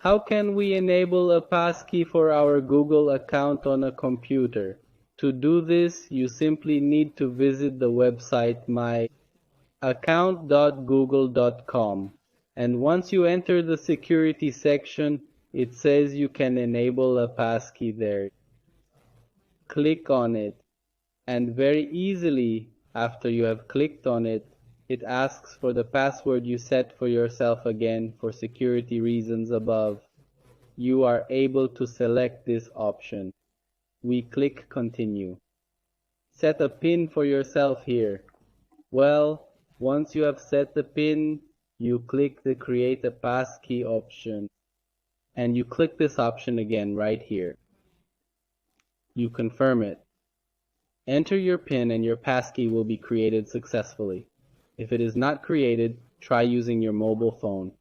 How can we enable a passkey for our Google account on a computer? To do this, you simply need to visit the website myaccount.google.com, and once you enter the security section, it says you can enable a passkey there. Click on it, and very easily, after you have clicked on it, it asks for the password you set for yourself again for security reasons above. You are able to select this option. We click Continue. Set a PIN for yourself here. Well, once you have set the PIN, you click the Create a Passkey option, and you click this option again right here. You confirm it. Enter your PIN and your passkey will be created successfully. If it is not created, try using your mobile phone.